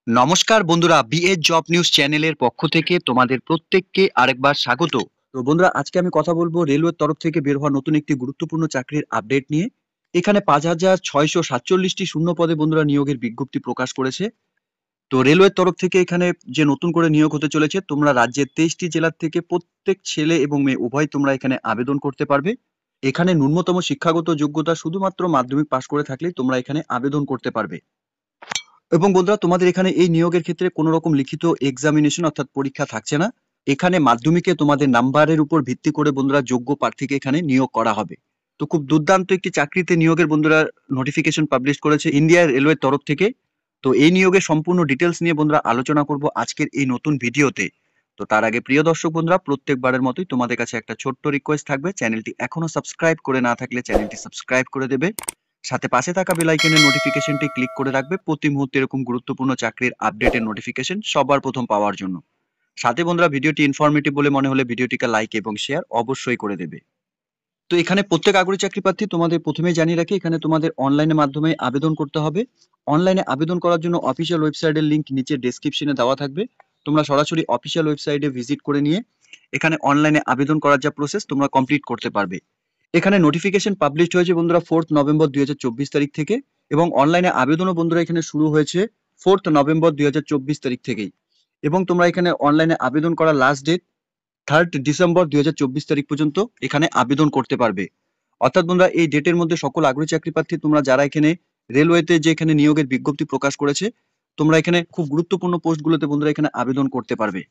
নমস্কার বন্ধুরা, B Ed job news চ্যানেলের পক্ষ থেকে তোমাদের প্রত্যেককে আরেকবার স্বাগত। তো বন্ধুরা, আজকে আমি কথা বলবো রেলওয়ের তরফ থেকে বের হওয়া নতুন একটি গুরুত্বপূর্ণ চাকরির আপডেট নিয়ে। এখানে ৫,৬৪৭টি শূন্য পদে বন্ধুরা নিয়োগের বিজ্ঞপ্তি প্রকাশ করেছে। তো রেলওয়ের তরফ থেকে এখানে যে নতুন করে নিয়োগ হতে চলেছে, তোমরা রাজ্যের ২৩টি জেলার থেকে প্রত্যেক ছেলে এবং মেয়ে উভয় তোমরা এখানে আবেদন করতে পারবে। এখানে ন্যূনতম শিক্ষাগত যোগ্যতা শুধুমাত্র মাধ্যমিক পাশ করে থাকলেই তোমরা এখানে আবেদন করতে পারবে। এবং বন্ধুরা, তোমাদের এখানে এই নিয়োগের ক্ষেত্রে কোনো রকম লিখিত এক্সামিনেশন অর্থাৎ পরীক্ষা থাকছে না। এখানে মাধ্যমিকে তোমাদের নাম্বারের উপর ভিত্তি করে বন্ধুরা যোগ্য প্রার্থীকে এখানে নিয়োগ করা হবে। তো খুব দুর্দান্ত একটি চাকরিতে নিয়োগের বন্ধুরা নোটিফিকেশন পাবলিশ করেছে ইন্ডিয়া রেলওয়ের তরফ থেকে। তো এই নিয়োগের সম্পূর্ণ ডিটেলস নিয়ে বন্ধুরা আলোচনা করব আজকের এই নতুন ভিডিওতে। তো তার আগে প্রিয় দর্শক বন্ধুরা, প্রত্যেকবারের মতোই তোমাদের কাছে একটা ছোট্ট রিকোয়েস্ট থাকবে, চ্যানেলটি এখনো সাবস্ক্রাইব করে না থাকলে চ্যানেলটি সাবস্ক্রাইব করে দেবে। সাথে পাশে থাকা বেল আইকনের নোটিফিকেশনটি ক্লিক করে রাখবে প্রতি মুহূর্তে এরকম গুরুত্বপূর্ণ চাকরির আপডেটের নোটিফিকেশন সবার প্রথম পাওয়ার জন্য। সাথে বন্ধুরা, ভিডিওটি ইনফরমেটিভ বলে মনে হলে ভিডিওটিকে লাইক এবং শেয়ার অবশ্যই করে দেবে। তো এখানে প্রত্যেক আগ্রহী চাকরি প্রার্থী তোমাদের প্রথমেই জানিয়ে রাখি, এখানে তোমাদের অনলাইনের মাধ্যমে আবেদন করতে হবে। অনলাইনে আবেদন করার জন্য অফিসিয়াল ওয়েবসাইটের লিংক নিচে ডেসক্রিপশনে দেওয়া থাকবে। তোমরা সরাসরি অফিসিয়াল ওয়েবসাইটে ভিজিট করে নিয়ে এখানে অনলাইনে আবেদন করার যা প্রসেস তোমরা কমপ্লিট করতে পারবে। এখানে নোটিফিকেশন পাবলিশ হয়েছে বন্ধুরা 4 নভেম্বর 2024 তারিখ থেকে, এবং অনলাইনে আবেদনও বন্ধুরা এখানে শুরু হয়েছে 4 নভেম্বর 2024 তারিখ থেকেই। এবং তোমরা এখানে অনলাইনে আবেদন করার লাস্ট ডেট 3 ডিসেম্বর 2024 তারিখ পর্যন্ত এখানে আবেদন করতে পারবে। অর্থাৎ বন্ধুরা, এই ডেটের মধ্যে সকল আগ্রহী চাকরি প্রার্থী তোমরা যারা এখানে রেলওয়েতে যে এখানে নিয়োগের বিজ্ঞপ্তি প্রকাশ করেছে, তোমরা এখানে খুব গুরুত্বপূর্ণ পোস্টগুলোতে বন্ধুরা এখানে আবেদন করতে পারবে।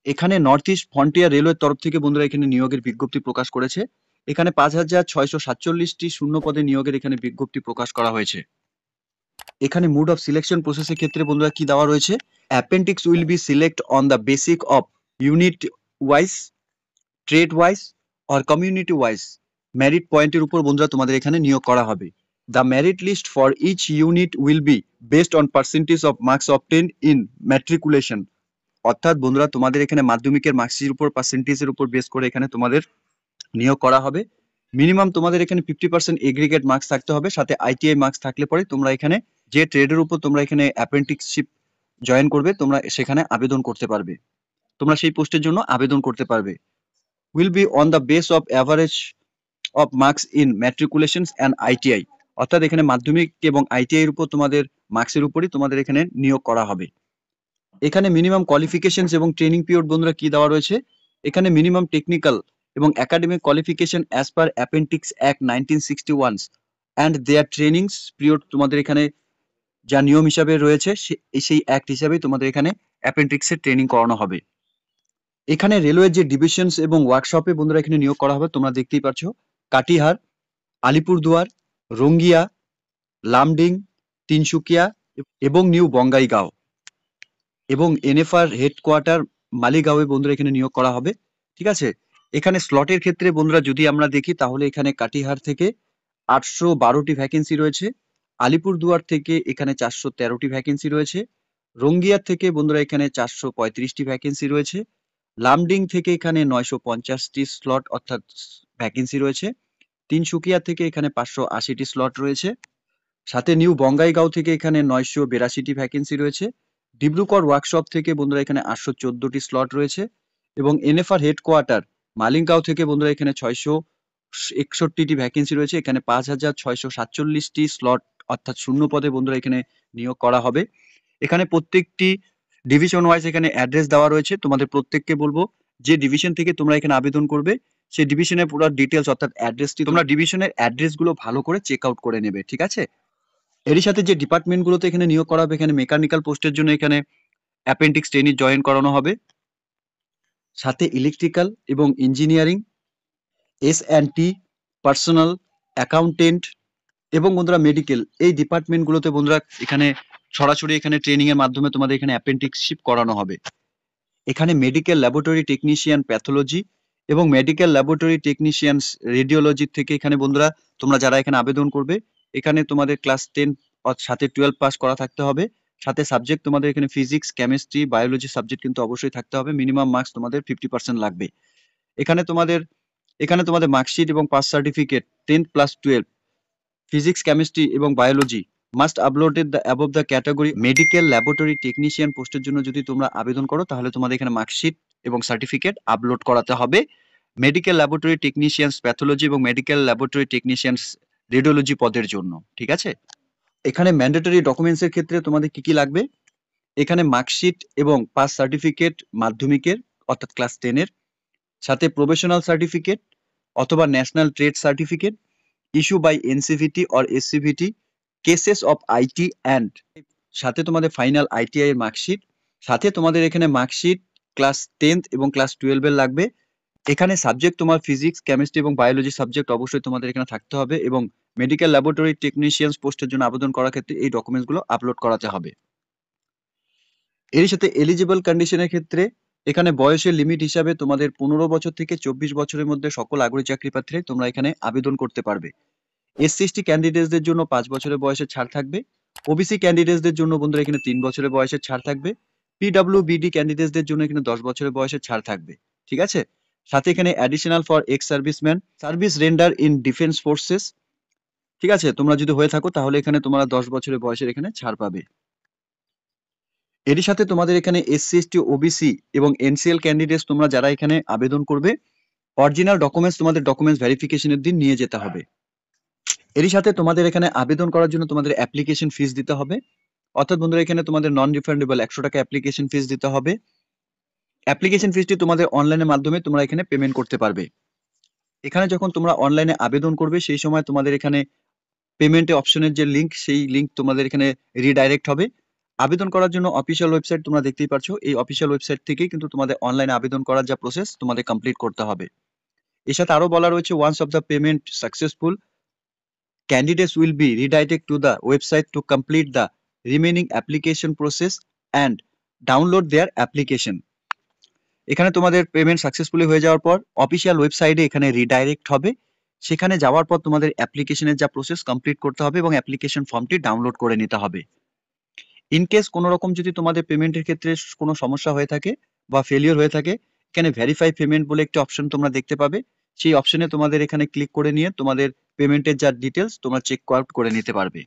এখানে নর্থ ইস্ট ফ্রন্টিয়ার রেলওয়ের তরফ থেকে বন্ধুরা এখানে নিয়োগের বিজ্ঞপ্তি প্রকাশ করেছে। এখানে ৫,৬৪৭টি শূন্য পদে নিয়োগের এখানে বিজ্ঞপ্তি প্রকাশ করা হয়েছে। এখানে মুড অফ সিলেকশন প্রসেসের ক্ষেত্রে বন্ধুরা কি দেওয়া রয়েছে, appendix will be select on the basic of unit wise, trade wise or community wise merit পয়েন্টের উপর বন্ধুরা তোমাদের এখানে নিয়োগ করা হবে। The merit list for each unit will be based on percentage of marks obtained in matriculation. অর্থাৎ বন্ধুরা, তোমাদের এখানে মাধ্যমিকের মার্কসের উপর পার্সেন্টেজের উপর বেস করে এখানে তোমাদের নিয়োগ করা হবে। মিনিমাম তোমাদের এখানে 50% এগ্রিগেট মার্কস থাকতে হবে, সাথে আইটিআই মার্কস থাকলে পরে তোমরা এখানে যে ট্রেডের উপর তোমরা এখানে অ্যাপ্রেন্টিসশিপ জয়েন করবে তোমরা সেখানে আবেদন করতে পারবে। তোমরা সেই পোস্টের জন্য আবেদন করতে পারবে। Will be on the base of average of marks in matriculations and ITI. অর্থাৎ এখানে মাধ্যমিক এবং আইটিআই এর উপর তোমাদের মার্কসের উপরই তোমাদের এখানে নিয়োগ করা হবে। এখানে মিনিমাম কোয়ালিফিকেশনস এবং ট্রেনিং পিরিয়ড বন্ধুরা কি দেওয়া রয়েছে, এখানে মিনিমাম টেকনিক্যাল এবং academic qualification as per appendix act 1961 and their trainings period তোমাদের এখানে যা নিয়ম হিসাবে রয়েছে সেই অ্যাক্ট হিসাবেই তোমাদের এখানে অ্যাপেন্ডিক্সের ট্রেনিং করানো হবে। এখানে রেলওয়ের যে ডিভিশনস এবং ওয়ার্কশপে বন্ধুরা এখানে নিয়োগ করা হবে তোমরা দেখতেই পাচ্ছ, কাটিহার, আলিপুরদুয়ার, রঙ্গিয়া, লামডিং, তিনসুকিয়া এবং নিউ বঙ্গাইগাঁও, এবং এনএফআর হেডকোয়ার্টার মালিগাঁওয়ে বন্ধুরা এখানে নিয়োগ করা হবে। ঠিক আছে, এখানে স্লটের ক্ষেত্রে বন্ধুরা যদি আমরা দেখি তাহলে এখানে কাটিহার থেকে 812টি ভ্যাকেন্সি রয়েছে, আলিপুরদুয়ার থেকে এখানে 413টি ভ্যাকেন্সি রয়েছে, রঙ্গিয়ার থেকে বন্ধুরা এখানে 435টি ভ্যাকেন্সি রয়েছে, লামডিং থেকে এখানে 950টি স্লট অর্থাৎ ভ্যাকেন্সি রয়েছে, তিনসুকিয়া থেকে এখানে 580টি স্লট রয়েছে, সাথে নিউ বঙ্গাইগাঁও থেকে এখানে 982টি ভ্যাকেন্সি রয়েছে, ডিব্রুগড় ওয়ার্কশপ থেকে বন্ধুরা এখানে 814টি স্লট রয়েছে, এবং এনএফআর হেডকোয়ার্টার মালিগাঁও থেকে বন্ধুরা এখানে 661টি ভ্যাকেন্সি রয়েছে। এখানে 5,647টি স্লট অর্থাৎ শূন্য পদে বন্ধুরা এখানে নিয়োগ করা হবে। এখানে প্রত্যেকটি ডিভিশন ওয়াইজ এখানে অ্যাড্রেস দেওয়া রয়েছে। তোমাদের প্রত্যেককে বলবো যে ডিভিশন থেকে তোমরা এখানে আবেদন করবে সেই ডিভিশনের পুরো ডিটেলস অর্থাৎ অ্যাড্রেসটি তোমরা ডিভিশনের অ্যাড্রেসগুলো ভালো করে চেক আউট করে নেবে। ঠিক আছে, এরই সাথে যে ডিপার্টমেন্টগুলোতে এখানে নিয়োগ করা হবে, এখানে মেকানিক্যাল পোস্টের জন্য এখানে অ্যাপেন্ডিক্স ট্রেনি জয়েন করানো হবে, সাথে ইলেকট্রিক্যাল এবং ইঞ্জিনিয়ারিং, এস&টি, পার্সোনাল, অ্যাকাউন্টেন্ট এবং বন্ধুরা মেডিকেল, এই ডিপার্টমেন্টগুলোতে বন্ধুরা এখানে সরাসরি এখানে ট্রেনিং এর মাধ্যমে তোমাদের এখানে অ্যাপেন্ডিক্সশিপ করানো হবে। এখানে মেডিকেল ল্যাবরেটরি টেকনিশিয়ান প্যাথোলজি এবং মেডিকেল ল্যাবরেটরি টেকনিশিয়ান রেডিওলজি থেকে এখানে বন্ধুরা তোমরা যারা এখানে আবেদন করবে, এখানে তোমাদের ক্লাস 10 সাথে 12 পাস করা থাকতে হবে, সাথে সাবজেক্ট তোমাদের এখানে ফিজিক্স, কেমিস্ট্রি, বায়োলজি সাবজেক্ট কিন্তু অবশ্যই থাকতে হবে। মিনিমাম মার্কস তোমাদের 50% লাগবে। এখানে তোমাদের মার্কশিট এবং পাস সার্টিফিকেট 10+12 ফিজিক্স, কেমিস্ট্রি এবং biology must uploaded the above the category medical laboratory technician পোস্টের জন্য যদি তোমরা আবেদন করো তাহলে তোমাদের এখানে মার্কশিট এবং সার্টিফিকেট আপলোড করাতে হবে। মেডিকেল ল্যাবরেটরি টেকনিশিয়ানস প্যাথোলজি এবং মেডিকেল ল্যাবরেটরি টেকনিশিয়ানস রেডিওলজি পদের জন্য, ঠিক আছে। এখানে ম্যান্ডেটরি ডকুমেন্টস এর ক্ষেত্রে তোমাদের কি কি লাগবে, এখানে মার্কশিট এবং পাস সার্টিফিকেট মাধ্যমিকের অর্থাৎ ক্লাস 10 এর, সাথে প্রফেশনাল সার্টিফিকেট অথবা national trade certificate issue by NCVT or SCVT cases of IT and, সাথে তোমাদের ফাইনাল আইটিআই এর মার্কশিট, সাথে তোমাদের এখানে মার্কশিট ক্লাস 10th এবং ক্লাস 12 এর লাগবে। এখানে সাবজেক্ট তোমার ফিজিক্স কেমিস্ট্রি এবং বায়োলজি সাবজেক্ট অবশ্যই তোমাদের এখানে থাকতে হবে এবং মেডিকেল ল্যাবরেটরি টেকনিশিয়ানস পোস্টের জন্য আবেদন করার ক্ষেত্রে এই ডকুমেন্টসগুলো আপলোড করাতে হবে। এর সাথে এলিজিবল কন্ডিশনের ক্ষেত্রে এখানে বয়সের লিমিট হিসাবে তোমাদের 15 বছর থেকে 24 বছরের মধ্যে সকল আগ্রহী চাকরি প্রার্থীরাই তোমরা এখানে আবেদন করতে পারবে। এসসি এসটি ক্যান্ডিডেটসদের জন্য 5 বছরের বয়সের ছাড় থাকবে। ওবিসি ক্যান্ডিডেটসদের জন্য বন্ধুরা এখানে 3 বছরের বয়সের ছাড় থাকবে। পিডব্লিউবিডি ক্যান্ডিডেটসদের জন্য এখানে 10 বছরের বয়সের ছাড় থাকবে, ঠিক আছে। সাথে এখানে additional for ex serviceman service render in defence forces, ঠিক আছে, তোমরা যদি হয়ে থাকো তাহলে এখানে তোমরা 10 বছরের বয়সের এখানে ছাড় পাবে। এরই সাথে তোমাদের এখানে এসসি এসটি ওবিসি এবং এনসিএল ক্যান্ডিডেটস তোমরা যারা এখানে আবেদন করবে অরিজিনাল ডকুমেন্টস তোমাদের ডকুমেন্টস ভেরিফিকেশনের দিন নিয়ে যেতে হবে। এরই সাথে তোমাদের এখানে আবেদন করার জন্য তোমাদের অ্যাপ্লিকেশন ফিস দিতে হবে, অর্থাৎ বন্ধুরা এখানে তোমাদের নন রিফান্ডেবল 100 টাকা অ্যাপ্লিকেশন ফিস দিতে হবে। অ্যাপ্লিকেশন ফিসটি তোমাদের অনলাইনের মাধ্যমে তোমরা এখানে পেমেন্ট করতে পারবে। এখানে যখন তোমরা অনলাইনে আবেদন করবে সেই সময় তোমাদের এখানে পেমেন্টে অপশনের যে লিংক সেই লিংক তোমাদের এখানে রিডাইরেক্ট হবে। আবেদন করার জন্য অফিসিয়াল ওয়েবসাইট তোমরা দেখতেই পাচ্ছ, এই অফিসিয়াল ওয়েবসাইট থেকেই কিন্তু তোমাদের অনলাইনে আবেদন করার যা প্রসেস তোমাদের কমপ্লিট করতে হবে। এর সাথে আরো বলা রয়েছে once of the payment successful candidates will be redirected to the website to complete the remaining application process and download their application. এখানে তোমাদের পেমেন্ট সাকসেসফুলি হয়ে যাওয়ার পর অফিসিয়াল ওয়েবসাইটে এখানে রিডাইরেক্ট হবে, সেখানে যাওয়ার পর তোমাদের অ্যাপ্লিকেশনের যা প্রসেস কমপ্লিট করতে হবে এবং অ্যাপ্লিকেশন ফর্মটি ডাউনলোড করে নিতে হবে। ইন কেস কোনো রকম যদি তোমাদের পেমেন্টের ক্ষেত্রে কোনো সমস্যা হয়ে থাকে বা ফেলিওর হয়ে থাকে, এখানে ভেরিফাই পেমেন্ট বলে একটি অপশন তোমরা দেখতে পাবে, সেই অপশনে তোমাদের এখানে ক্লিক করে নিয়ে তোমাদের পেমেন্টের যা ডিটেলস তোমরা চেক আউট করে নিতে পারবে।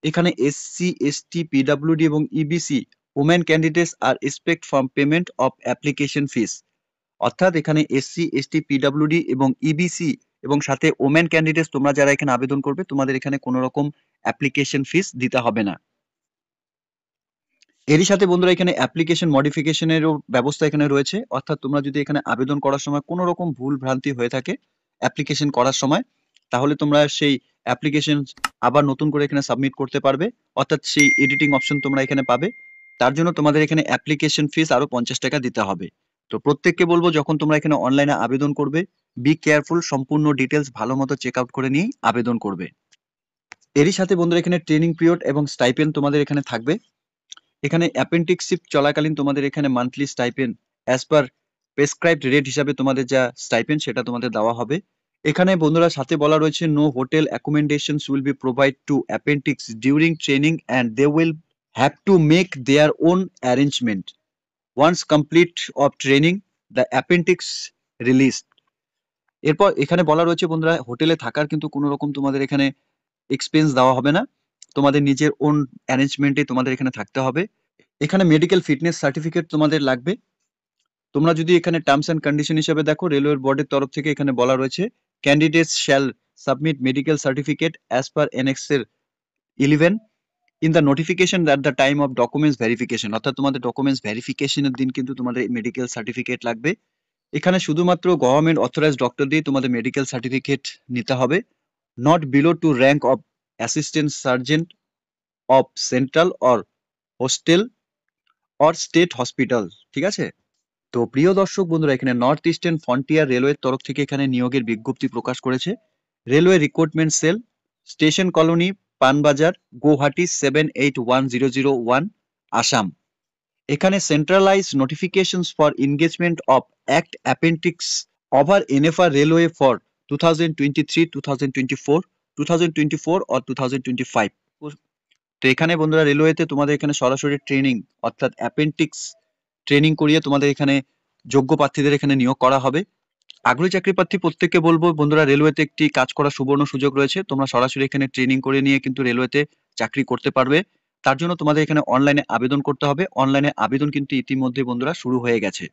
এখানে এসসি এসটি পিডব্লিউডি এবং EBC women candidates are expect from payment of application fees, অর্থাৎ এখানে এসসি এসটি পিডব্লিউডি এবং ইবিসি এবং সাথে ওমেন ক্যান্ডিডেটস তোমরা যারা এখানে আবেদন করবে তোমাদের এখানে কোনো রকম অ্যাপ্লিকেশন ফিস দিতে হবে না। এরই সাথে বন্ধুরা এখানে অ্যাপ্লিকেশন মডিফিকেশনেরও ব্যবস্থা এখানে রয়েছে, অর্থাৎ তোমরা যদি এখানে আবেদন করার সময় কোনো রকম ভুল ভ্রান্তি হয়ে থাকে অ্যাপ্লিকেশন করার সময়, তাহলে তোমরা সেই অ্যাপ্লিকেশন আবার নতুন করে এখানে সাবমিট করতে পারবে, অর্থাৎ সেই এডিটিং অপশন তোমরা এখানে পাবে। তার জন্য তোমাদের এখানে অ্যাপ্লিকেশন ফিস আরো 50 টাকা দিতে হবে। তো প্রত্যেককে বলবো যখন তোমরা এখানে অনলাইনে আবেদন করবে বি কেয়ারফুল, সম্পূর্ণ ডিটেলস ভালো মতো চেক আউট করে নিয়েই আবেদন করবে। এরই সাথে বন্ধুরা এখানে ট্রেনিং পিরিয়ড এবং স্টাইপেন্ড তোমাদের এখানে থাকবে। এখানে অ্যাপেন্ডিক্সশিপ চলাকালীন তোমাদের এখানে monthly stipend as per prescribed rate হিসাবে তোমাদের যা স্টাইপেন্ড সেটা তোমাদের দেওয়া হবে। এখানে বন্ধুরা সাথে বলা রয়েছে no hotel accommodations will be provide to appendix during training and they will have to make their own arrangement once complete of training the appendix release. এরপর এখানে বলা রয়েছে বন্ধুরা হোটেলে থাকার কিন্তু কোনো রকম তোমাদের এখানে এক্সপেন্স দেওয়া হবে না, তোমাদের নিজের ওন অ্যারেঞ্জমেন্টে তোমাদের এখানে থাকতে হবে। এখানে মেডিকেল ফিটনেস সার্টিফিকেট তোমাদের লাগবে। তোমরা যদি এখানে টার্মস এন্ড কন্ডিশন হিসেবে দেখো রেলওয়ের বোর্ডের তরফ থেকে এখানে বলা রয়েছে candidates shall submit medical certificate as per এনএক্সের 11 in the notification at the time of documents verification, অর্থাৎ তোমাদের ডকুমেন্টস ভেরিফিকেশনের দিন কিন্তু তোমাদের মেডিকেল সার্টিফিকেট লাগবে। এখানে শুধুমাত্র গভর্নমেন্ট অথরাইজড ডক্টর দিয়ে তোমাদের মেডিকেল সার্টিফিকেট নিতে হবে, not below to rank of assistant surgeon of central or hostel or state hospital, ঠিক আছে। তো প্রিয় দর্শক বন্ধুরা এখানে নর্থ ইস্টার্ন ফ্রন্টিয়ার রেলওয়ের তরফ থেকে এখানে নিয়োগের বিজ্ঞপ্তি প্রকাশ করেছে। Railway recruitment cell, station colony, Panbazar, Guwahati 781001 Assam. এখানে centralise notifications for engagement of act appendix over NFR railway for 2023, 2024, 2024 or 2025। তো এখানে বন্ধুরা রেলওয়েতে তোমাদের এখানে সরাসরি ট্রেনিং অর্থাৎ অ্যাপেন্ডিক্স ট্রেনিং করিয়ে তোমাদের এখানে যোগ্য প্রার্থীদের এখানে নিয়োগ করা হবে। আগ্রহী চাকরি প্রার্থী প্রত্যেককে বলবো বন্ধুরা, রেলওয়েতে একটি কাজ করার সুবর্ণ সুযোগ রয়েছে। তোমরা সরাসরি এখানে ট্রেনিং করে নিয়ে কিন্তু রেলওয়েতে চাকরি করতে পারবে। তার জন্য তোমাদের এখানে অনলাইনে আবেদন করতে হবে। অনলাইনে আবেদন কিন্তু ইতিমধ্যে বন্ধুরা শুরু হয়ে গেছে।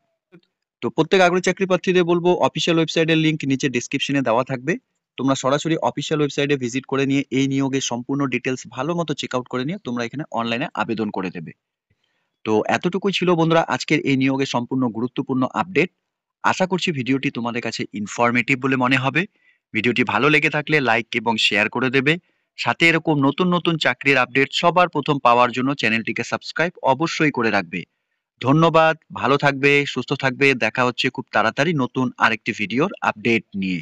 তো প্রত্যেক আগ্রহী চাকরি প্রার্থীদের বলবো, অফিসিয়াল ওয়েবসাইটের লিংক নিচে ডেসক্রিপশনে দেওয়া থাকবে। তোমরা সরাসরি অফিসিয়াল ওয়েবসাইটে ভিজিট করে নিয়ে এই নিয়োগের সম্পূর্ণ ডিটেলস ভালো মতো চেক আউট করে নিয়ে তোমরা এখানে অনলাইনে আবেদন করে দেবে। তো এতটুকুই ছিল বন্ধুরা আজকের এই নিয়োগের সম্পূর্ণ গুরুত্বপূর্ণ আপডেট। আশা করছি ভিডিওটি তোমাদের কাছে ইনফরমেটিভ বলে মনে হবে। ভিডিওটি ভালো লেগে থাকলে লাইক এবং শেয়ার করে দেবে। সাথে এরকম নতুন নতুন চাকরির আপডেট সবার প্রথম পাওয়ার জন্য চ্যানেলটিকে সাবস্ক্রাইব অবশ্যই করে রাখবে। ধন্যবাদ, ভালো থাকবে, সুস্থ থাকবে। দেখা হচ্ছে খুব তাড়াতাড়ি নতুন আরেকটি ভিডিওর আপডেট নিয়ে।